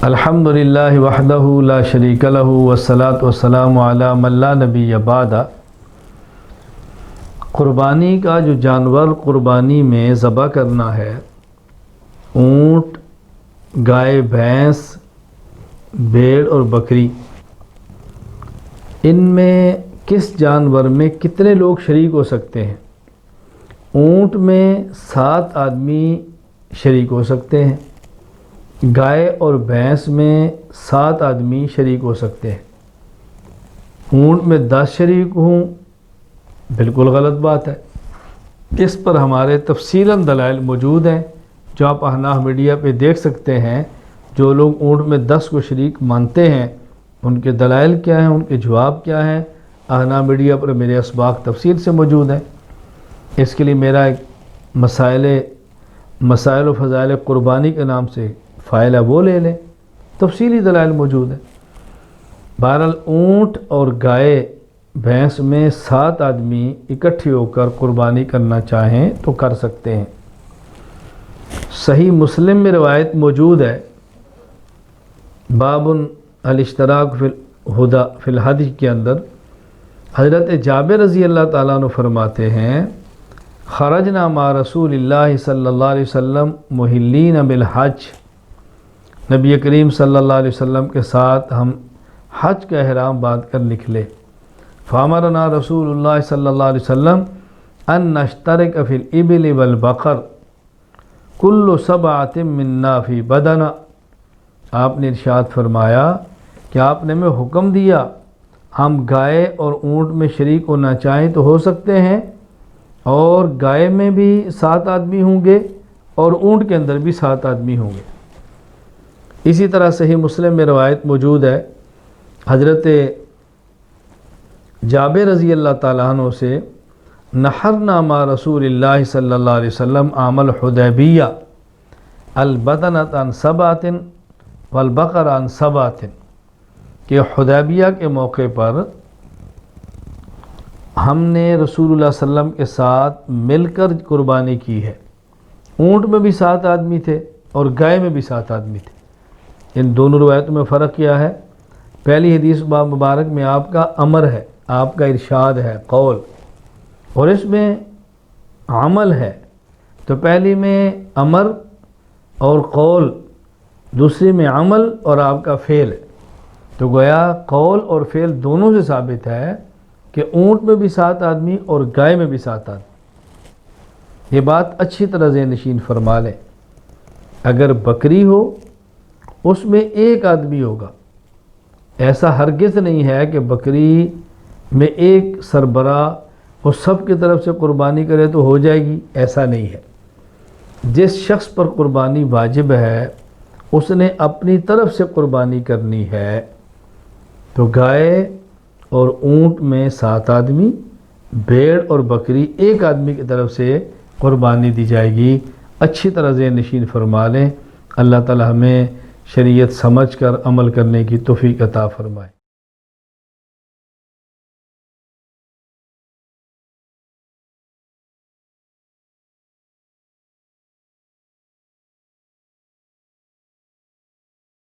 الحمدللہ وحدہ لا شریک لہ والصلاۃ والسلام علی من لا نبی بعد۔ قربانی کا جو جانور قربانی میں ذبح کرنا ہے، اونٹ، گائے، بھینس، بھیڑ اور بکری، ان میں کس جانور میں کتنے لوگ شریک ہو سکتے ہیں؟ اونٹ میں 7 آدمی شریک ہو سکتے ہیں، گائے اور بھینس میں 7 آدمی شریک ہو سکتے ہیں۔ اونٹ میں 10 شریک ہوں، بالکل غلط بات ہے۔ اس پر ہمارے تفصیلاً دلائل موجود ہیں جو آپ احناف میڈیا پہ دیکھ سکتے ہیں۔ جو لوگ اونٹ میں 10 کو شریک مانتے ہیں ان کے دلائل کیا ہیں، ان کے جواب کیا ہیں، احناف میڈیا پر میرے اسباق تفصیل سے موجود ہیں۔ اس کے لیے میرا ایک مسائل و فضائل قربانی کے نام سے فائل ہے، وہ لے لیں، تفصیلی دلائل موجود ہیں۔ بہرحال اونٹ اور گائے بھینس میں 7 آدمی اکٹھے ہو کر قربانی کرنا چاہیں تو کر سکتے ہیں۔ صحیح مسلم میں روایت موجود ہے، باب الاشتراک فی الہدی کے اندر حضرت جابر رضی اللہ تعالیٰ عنہ فرماتے ہیں، خرجنا مع رسول اللہ صلی اللہ علیہ وسلم محلین بالحج، نبی کریم صلی اللہ علیہ وسلم کے ساتھ ہم حج کا احرام باندھ کر نکلے۔ فامرنا رسول اللہ صلی اللہ علیہ وسلم ان نشترک فی الابل والبقر کل 7 منا فی بدنہ، آپ نے ارشاد فرمایا کہ آپ نے ہمیں حکم دیا ہم گائے اور اونٹ میں شریک ہونا چاہیں تو ہو سکتے ہیں، اور گائے میں بھی 7 آدمی ہوں گے اور اونٹ کے اندر بھی 7 آدمی ہوں گے۔ اسی طرح صحیح مسلم میں روایت موجود ہے، حضرت جابر رضی اللہ تعالیٰ عنہ سے، نحرنا مع رسول اللہ صلی اللہ علیہ وسلم عام الحدیبیہ البدنۃ عن 7 والبقر عن 7، کہ حدیبیہ کے موقع پر ہم نے رسول اللہ صلی اللہ علیہ وسلم کے ساتھ مل کر قربانی کی ہے۔ اونٹ میں بھی 7 آدمی تھے اور گائے میں بھی 7 آدمی تھے۔ ان دونوں روایتوں میں فرق کیا ہے؟ پہلی حدیث مبارک میں آپ کا امر ہے، آپ کا ارشاد ہے، قول، اور اس میں عمل ہے۔ تو پہلی میں امر اور قول، دوسری میں عمل اور آپ کا فعل ہے۔ تو گویا قول اور فعل دونوں سے ثابت ہے کہ اونٹ میں بھی 7 آدمی اور گائے میں بھی 7 آدمی۔ یہ بات اچھی طرح ذہن نشین فرما لیں۔ اگر بکری ہو اس میں 1 آدمی ہوگا، ایسا ہرگز نہیں ہے کہ بکری میں ایک سربراہ وہ سب کی طرف سے قربانی کرے تو ہو جائے گی، ایسا نہیں ہے۔ جس شخص پر قربانی واجب ہے اس نے اپنی طرف سے قربانی کرنی ہے۔ تو گائے اور اونٹ میں 7 آدمی، بھیڑ اور بکری 1 آدمی کی طرف سے قربانی دی جائے گی۔ اچھی طرح ذہن نشین فرما لیں۔ اللہ تعالی ہمیں شریعت سمجھ کر عمل کرنے کی توفیق عطا فرمائے۔